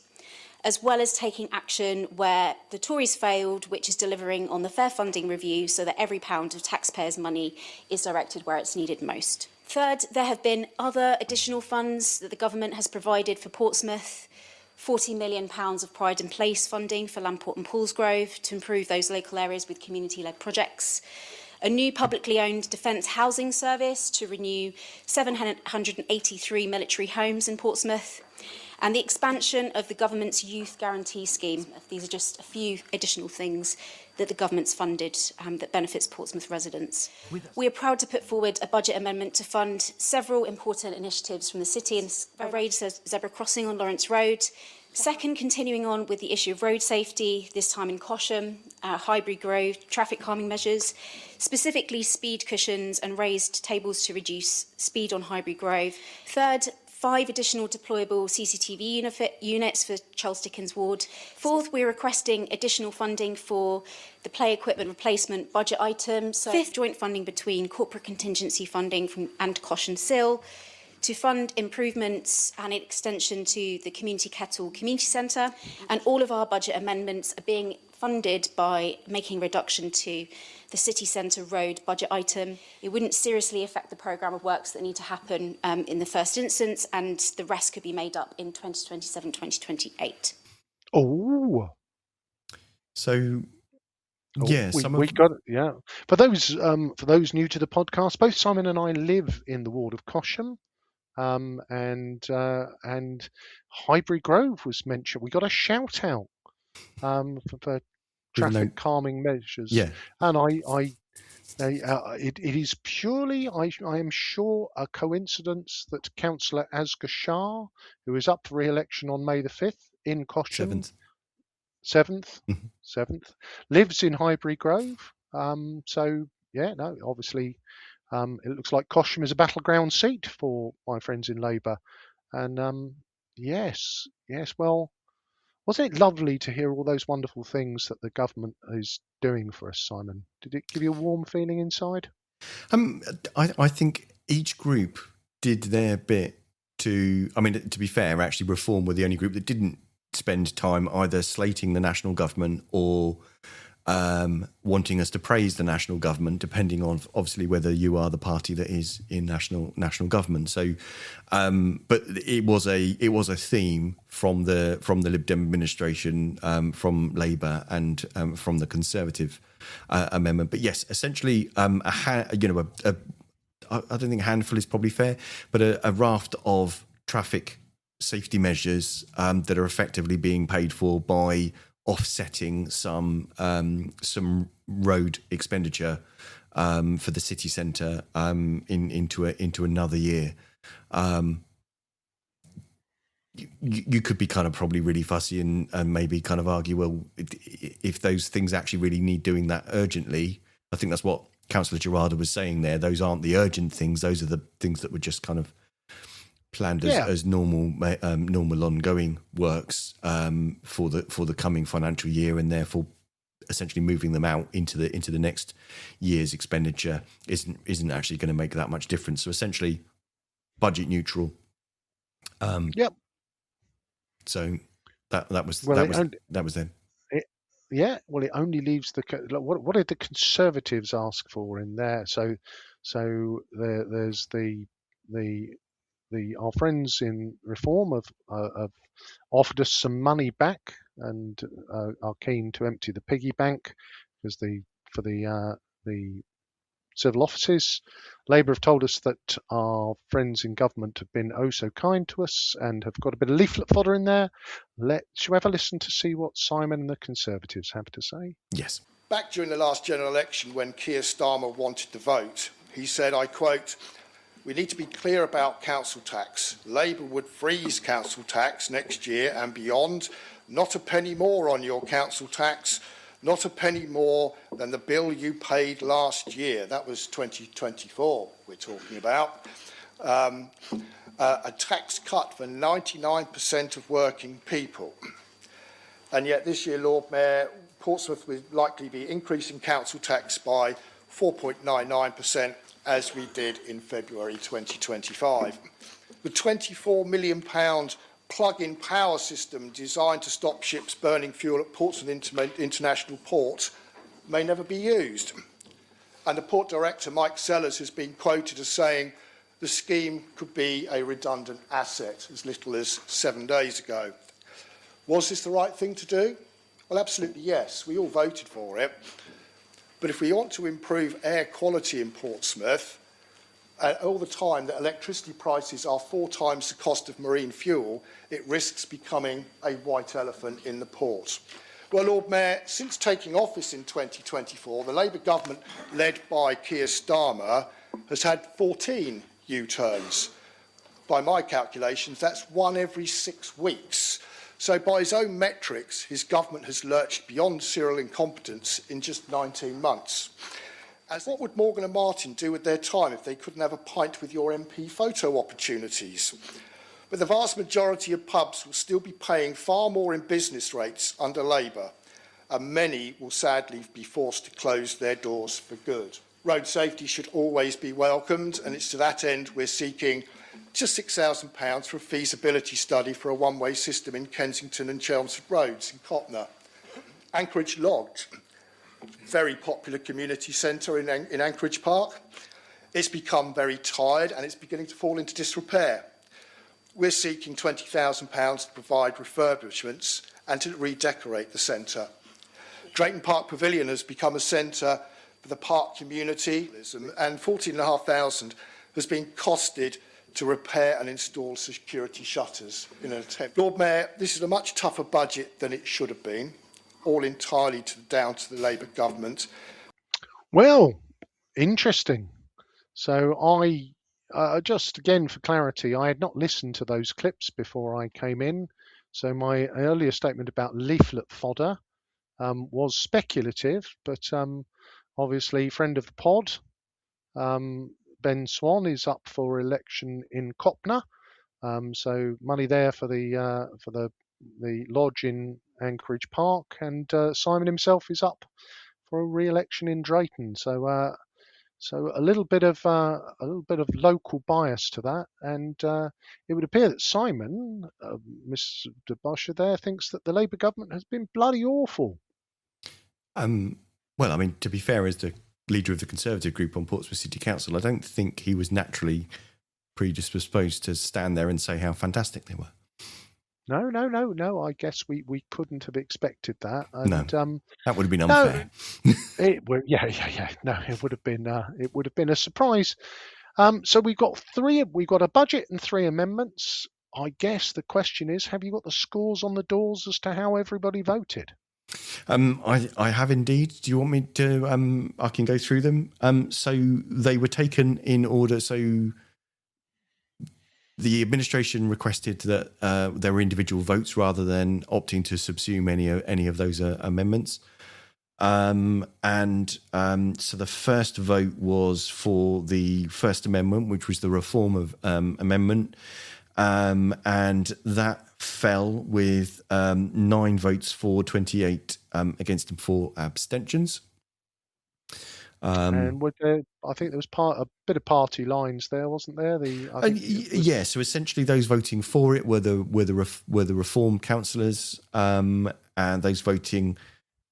as well as taking action where the Tories failed, which is delivering on the fair funding review so that every pound of taxpayers' money is directed where it's needed most. Third, there have been other additional funds that the government has provided for Portsmouth. £40 million of Pride and Place funding for Lamport and Paulsgrove to improve those local areas with community-led projects. A new publicly owned defence housing service to renew 783 military homes in Portsmouth. And the expansion of the government's youth guarantee scheme. These are just a few additional things that the government's funded that benefits Portsmouth residents. We are proud to put forward a budget amendment to fund several important initiatives from the city, and a raised zebra crossing on Lawrence Road. Second, continuing on with the issue of road safety, this time in Cosham, Highbury Grove, traffic calming measures, specifically speed cushions and raised tables to reduce speed on Highbury Grove. Third, 5 additional deployable CCTV units for Charles Dickens Ward. Fourth, we're requesting additional funding for the play equipment replacement budget item. So fifth, joint funding between corporate contingency funding and Cosh and Sill to fund improvements and an extension to the Community Kettle Community Centre. And all of our budget amendments are being funded by making reduction to the city centre road budget item. It wouldn't seriously affect the programme of works that need to happen in the first instance, and the rest could be made up in 2027-2028. Oh, So, yeah, we got it. Yeah, for those new to the podcast, both Simon and I live in the ward of Cosham, and Highbury Grove was mentioned. We got a shout out for traffic calming measures. Yeah. And it is purely, I am sure, a coincidence that Councillor Asghar Shah, who is up for re-election on May the 5th in Cosham, 7th, lives in Highbury Grove. So, yeah, no, obviously, it looks like Cosham is a battleground seat for my friends in Labour. And yes, well, wasn't it lovely to hear all those wonderful things that the government is doing for us, Simon? Did it give you a warm feeling inside? I think each group did their bit to be fair, actually Reform were the only group that didn't spend time either slating the national government or wanting us to praise the national government, depending on obviously whether you are the party that is in national government. So, but it was a theme from the Lib Dem administration, from Labour, and from the Conservative amendment. But yes, essentially, I don't think a handful is probably fair, but a raft of traffic safety measures that are effectively being paid for by offsetting some road expenditure for the city centre into another year. You could be kind of probably really fussy and maybe kind of argue, well, if those things actually really need doing that urgently. I think that's what Councillor Gerarda was saying there. Those aren't the urgent things. Those are the things that were just kind of planned as normal ongoing works for the coming financial year, and therefore essentially moving them out into the next year's expenditure isn't actually going to make that much difference. So essentially, budget neutral. Yep. So that was then. Well, it only leaves what did the Conservatives ask for in there? So there's our friends in Reform have offered us some money back and are keen to empty the piggy bank because for the civil offices. Labour have told us that our friends in government have been oh so kind to us and have got a bit of leaflet fodder in there. Shall we have a listen to see what Simon and the Conservatives have to say? Yes. Back during the last general election, when Keir Starmer wanted to vote, he said, I quote, "We need to be clear about council tax. Labour would freeze council tax next year and beyond. Not a penny more on your council tax. Not a penny more than the bill you paid last year." That was 2024 we're talking about. A tax cut for 99% of working people. And yet this year, Lord Mayor, Portsmouth will likely be increasing council tax by 4.99%, as we did in February 2025. The £24 million plug-in power system designed to stop ships burning fuel at Portsmouth International Port may never be used. And the Port Director, Mike Sellers, has been quoted as saying the scheme could be a redundant asset as little as 7 days ago. Was this the right thing to do? Well, absolutely yes. We all voted for it. But if we want to improve air quality in Portsmouth, all the time that electricity prices are 4 times the cost of marine fuel, it risks becoming a white elephant in the port. Well, Lord Mayor, since taking office in 2024, the Labour government, led by Keir Starmer, has had 14 U-turns. By my calculations, that's 1 every 6 weeks. So by his own metrics, his government has lurched beyond serial incompetence in just 19 months. As what would Morgan and Martin do with their time if they couldn't have a pint with your MP photo opportunities? But the vast majority of pubs will still be paying far more in business rates under Labour, and many will sadly be forced to close their doors for good. Road safety should always be welcomed, and it's to that end we're seeking just £6,000 for a feasibility study for a one-way system in Kensington and Chelmsford Roads in Copner. Anchorage Lodge, very popular community centre in Anchorage Park. It's become very tired and it's beginning to fall into disrepair. We're seeking £20,000 to provide refurbishments and to redecorate the centre. Drayton Park Pavilion has become a centre for the park community, and £14,500 has been costed to repair and install security shutters in an attempt. Lord Mayor, this is a much tougher budget than it should have been, all entirely down to the Labour government. Well, interesting. So I, just again for clarity, I had not listened to those clips before I came in. So my earlier statement about leaflet fodder was speculative, but obviously friend of the pod, Ben Swan is up for election in Copner. So money there for the lodge in Anchorage Park, and Simon himself is up for a re-election in Drayton. So so a little bit of local bias to that, and it would appear that Simon, Mr. Bosher there, thinks that the Labour government has been bloody awful. Well, I mean, to be fair, as the leader of the Conservative group on Portsmouth City Council, I don't think he was naturally predisposed to stand there and say how fantastic they were. No. I guess we couldn't have expected that. And, no, that would have been unfair. No, it would have been a surprise. So we've got a budget and 3 amendments. I guess the question is, have you got the scores on the doors as to how everybody voted? I have indeed. Do you want me to? I can go through them. So they were taken in order. So the administration requested that there were individual votes rather than opting to subsume any of those amendments. So the first vote was for the First Amendment, which was the Reform Amendment, and that fell with 9 votes for, 28 against, and 4 abstentions. And I think there was a bit of party lines there, wasn't there? So essentially, those voting for it were the Reform Councillors, and those voting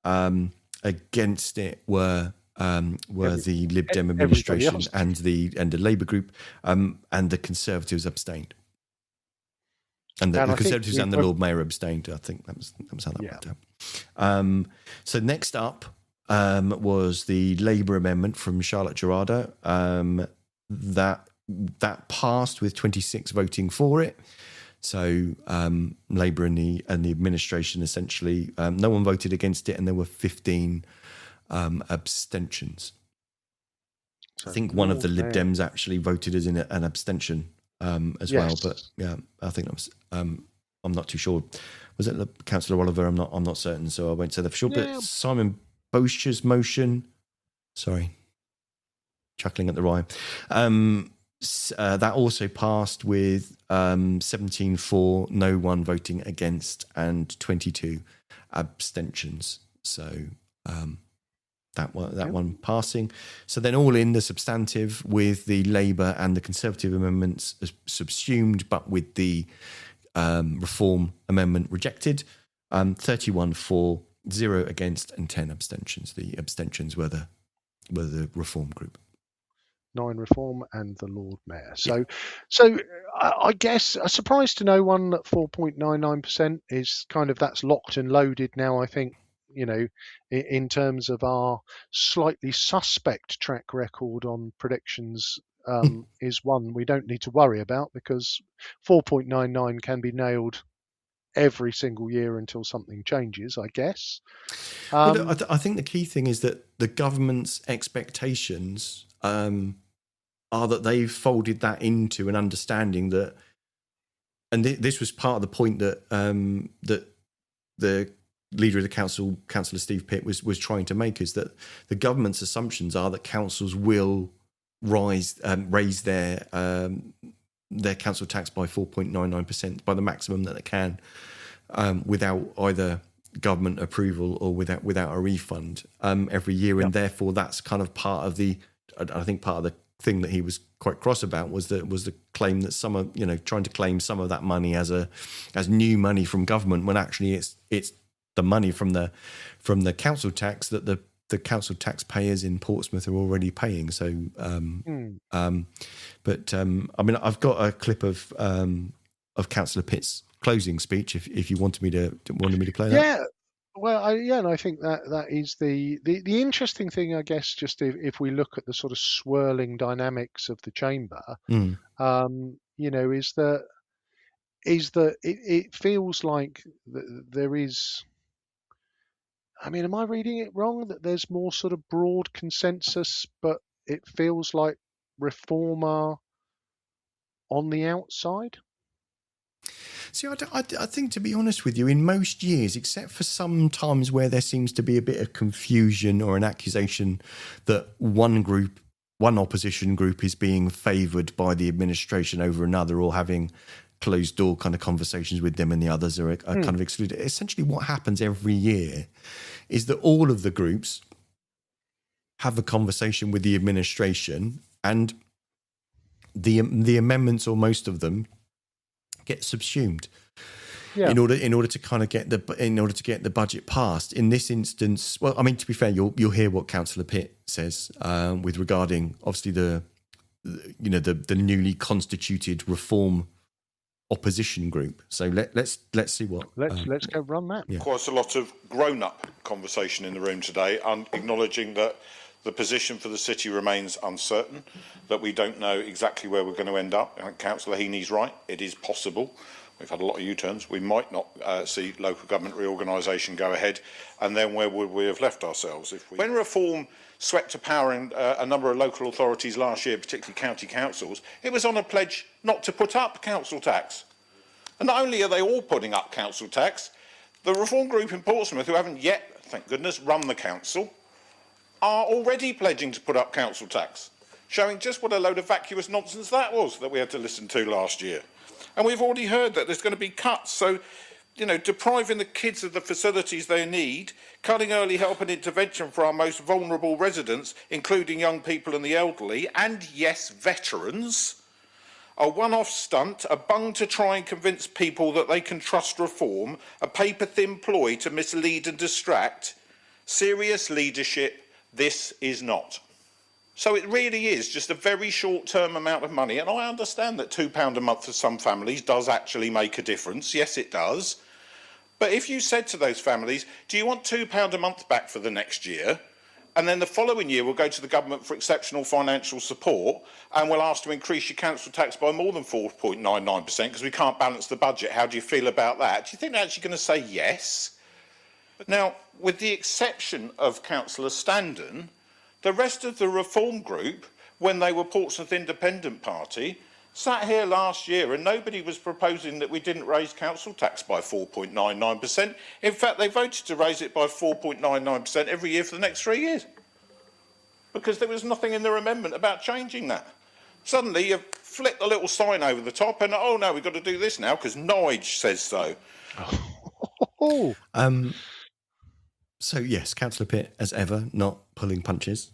against it were the Lib Dem administration and the Labour group, and the Conservatives abstained. And the Conservatives and the Lord Mayor abstained. I think that was how that went down. So next up was the Labour amendment from Charlotte Gerardo. That passed with 26 voting for it. So Labour and the administration essentially, no one voted against it, and there were 15 abstentions. So I think one of the Lib Dems actually voted as an abstention as well. But yeah, I think that was. I'm not too sure. Was it Councillor Oliver? I'm not certain, so I won't say that for sure. Yeah. But Simon Bosher's motion. Sorry, chuckling at the rhyme. That also passed with 17 for, no one voting against, and 22 abstentions. So that one passing. So then all in the substantive with the Labour and the Conservative amendments subsumed, but with the reform amendment rejected. 31 for, 0 against, and 10 abstentions. The abstentions were the reform group. 9 Reform and the Lord Mayor. So I guess a surprise to no one that 4.99% is kind of, that's locked and loaded now. I think, you know, in terms of our slightly suspect track record on predictions, is one we don't need to worry about, because 4.99 can be nailed every single year until something changes, I guess. Well, I think the key thing is that the government's expectations are that they've folded that into an understanding that, and this was part of the point that that the leader of the council, Councillor Steve Pitt, was trying to make, is that the government's assumptions are that councils will raise their council tax by 4.99%, by the maximum that they can, without either government approval or without a refund every year. And therefore that's kind of part of the, I think part of the thing that he was quite cross about was the claim that some of, you know, trying to claim some of that money as new money from government, when actually it's the money from the council tax that the council taxpayers in Portsmouth are already paying. So but I mean, I've got a clip of Councillor Pitt's closing speech if you wanted me to play that. Yeah. Well, and I think that is the interesting thing, I guess, just if we look at the sort of swirling dynamics of the chamber, you know, is that it feels like there is, I mean, am I reading it wrong, that there's more sort of broad consensus, but it feels like Reform are on the outside? See, I think, to be honest with you, in most years, except for some times where there seems to be a bit of confusion or an accusation that one opposition group is being favoured by the administration over another, or having closed door kind of conversations with them and the others are kind of excluded. Essentially what happens every year is that all of the groups have a conversation with the administration, and the amendments, or most of them, get subsumed in order to kind of get the budget passed. In this instance, well, I mean, to be fair, you'll hear what Councillor Pitt says with regarding obviously the newly constituted Reform opposition group. So let's see what let's go run that. Yeah. Quite a lot of grown-up conversation in the room today, acknowledging that the position for the city remains uncertain, that we don't know exactly where we're going to end up. I think Councillor Heaney's right. It is possible. We've had a lot of U-turns. We might not see local government reorganisation go ahead, and then where would we have left ourselves? When Reform swept to power in a number of local authorities last year, particularly county councils, it was on a pledge not to put up council tax. And not only are they all putting up council tax, the Reform group in Portsmouth, who haven't yet, thank goodness, run the council, are already pledging to put up council tax, showing just what a load of vacuous nonsense that was that we had to listen to last year. And we've already heard that there's going to be cuts. So, you know, depriving the kids of the facilities they need, cutting early help and intervention for our most vulnerable residents, including young people and the elderly, and yes, veterans, a one-off stunt, a bung to try and convince people that they can trust Reform, a paper-thin ploy to mislead and distract. Serious leadership this is not. So it really is just a very short-term amount of money, and I understand that £2 a month for some families does actually make a difference. Yes, it does. But if you said to those families, do you want £2 a month back for the next year? And then the following year we'll go to the government for exceptional financial support, and we'll ask to increase your council tax by more than 4.99% because we can't balance the budget. How do you feel about that? Do you think they're actually going to say yes? Now, with the exception of Councillor Standen, the rest of the Reform group, when they were Portsmouth Independent Party, sat here last year and nobody was proposing that we didn't raise council tax by 4.99%. In fact, they voted to raise it by 4.99% every year for the next 3 years, because there was nothing in their amendment about changing that. Suddenly you flick the little sign over the top and, oh no, we've got to do this now because Nige says so. So yes, Councillor Pitt, as ever, not pulling punches.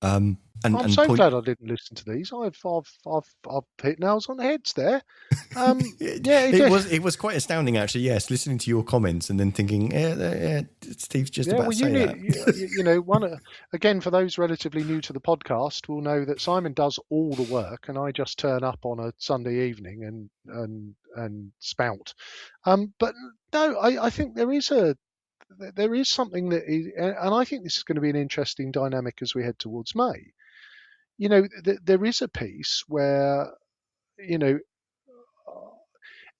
I'm so glad I didn't listen to these. I've hit nails on the heads there. Yeah, it was quite astounding, actually. Yes, listening to your comments and then thinking, Steve's just about to say that. Again, for those relatively new to the podcast, will know that Simon does all the work, and I just turn up on a Sunday evening and spout. But no, I think there is something that is, and I think this is going to be an interesting dynamic as we head towards May. There is a piece where,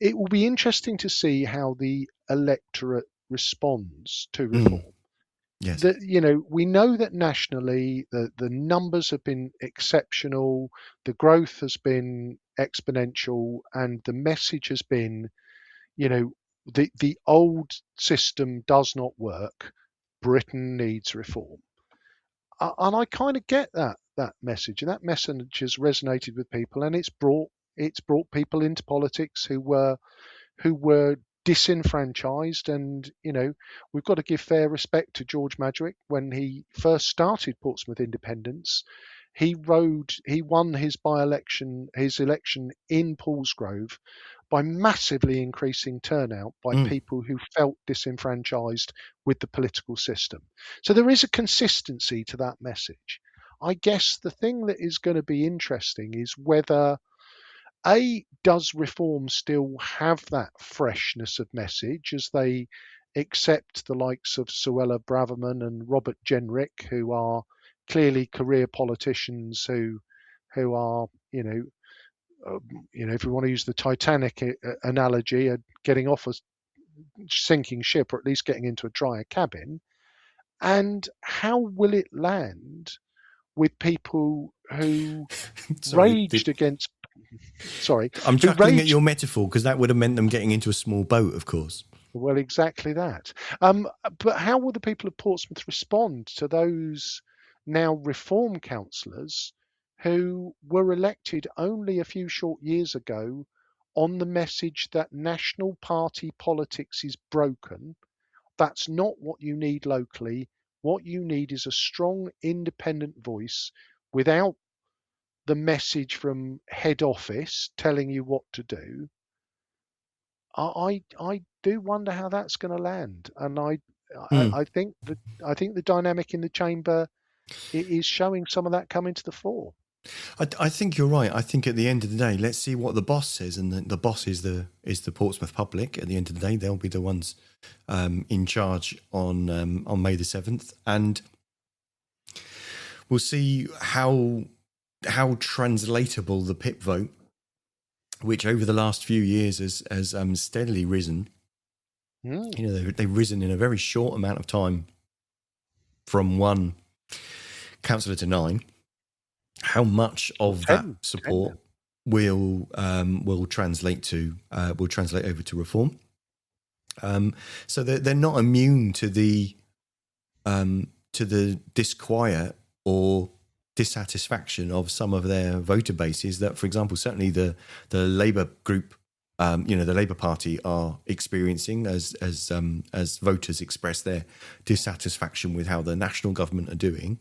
it will be interesting to see how the electorate responds to reform. Yes. We know that nationally the numbers have been exceptional, the growth has been exponential, and the message has been, the old system does not work. Britain needs reform. And I kind of get that message, and that message has resonated with people, and it's brought people into politics who were disenfranchised. And we've got to give fair respect to George Madgwick. When he first started Portsmouth Independents, he won his election in Paulsgrove by massively increasing turnout by people who felt disenfranchised with the political system. So there is a consistency to that message. I guess the thing that is going to be interesting is whether does reform still have that freshness of message as they accept the likes of Suella Braverman and Robert Jenrick, who are clearly career politicians who are, if we want to use the Titanic analogy, getting off a sinking ship, or at least getting into a drier cabin. And how will it land with people who raged against? Sorry, I'm chuckling at your metaphor, because that would have meant them getting into a small boat, of course. Well, exactly that. But how will the people of Portsmouth respond to those now Reform Councillors who were elected only a few short years ago on the message that national party politics is broken? That's not what you need locally. What you need is a strong independent voice without the message from head office telling you what to do. I do wonder how that's going to land, and I think the dynamic in the chamber is showing some of that coming to the fore. I think you're right. I think at the end of the day, let's see what the boss says, and the boss is the Portsmouth public. At the end of the day, they'll be the ones in charge on May the 7th, and we'll see how translatable the PIP vote, which over the last few years has steadily risen. They've risen in a very short amount of time from 1 councillor to 9. How much of that support will translate over to reform? So they're not immune to the disquiet or dissatisfaction of some of their voter bases that, for example, certainly the Labour group, the Labour Party are experiencing as voters express their dissatisfaction with how the national government are doing.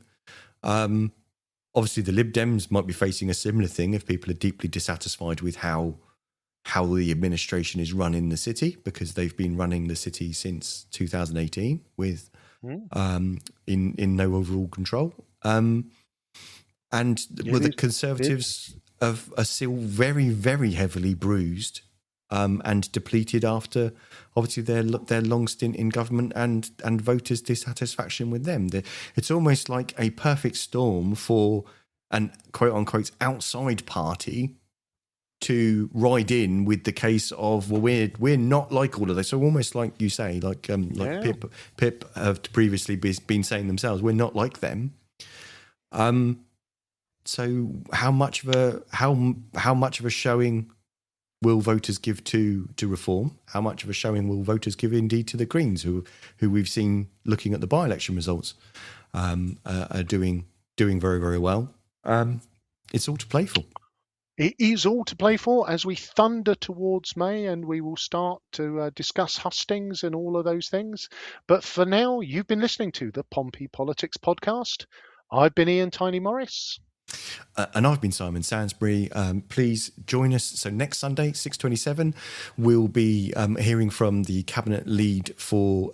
Obviously, the Lib Dems might be facing a similar thing if people are deeply dissatisfied with how the administration is run in the city, because they've been running the city since 2018 with in no overall control. The Conservatives are still very, very heavily bruised and depleted after, obviously, their long stint in government and voters' dissatisfaction with them. It's almost like a perfect storm for an quote-unquote outside party to ride in with the case of, well, we're not like all of this. So almost like you say, like Pip have previously been saying themselves, we're not like them. So how much of a showing will voters give to reform? How much of a showing will voters give indeed to the Greens, who we've seen, looking at the by-election results, are doing very, very well? It's all to play for. It is all to play for as we thunder towards May, and we will start to discuss hustings and all of those things. But for now, you've been listening to the Pompey Politics Podcast. I've been Ian Tiny Morris. And I've been Simon Sainsbury. Please join us. So next Sunday, 6:27, we'll be hearing from the Cabinet Lead for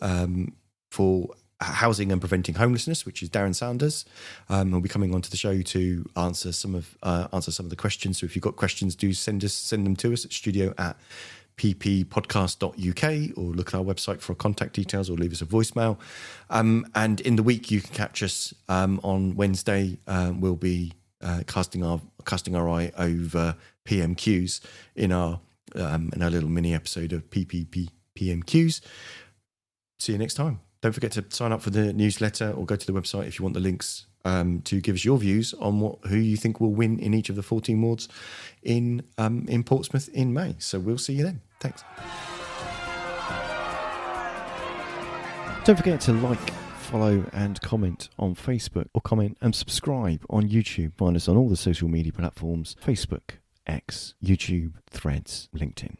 Housing and Preventing Homelessness, which is Darren Sanders. He'll be coming onto the show to answer some of the questions. So if you've got questions, do send them to us at studio@pppodcast.uk, or look at our website for our contact details, or leave us a voicemail. And in the week, you can catch us on Wednesday. We'll be casting our eye over PMQs in our little mini episode of PPP PMQs. See you next time. Don't forget to sign up for the newsletter, or go to the website if you want the links to give us your views on who you think will win in each of the 14 wards in Portsmouth in May. So we'll see you then. Thanks. Don't forget to like, follow and comment on Facebook, or comment and subscribe on YouTube. Find us on all the social media platforms: Facebook, X, YouTube, Threads, LinkedIn.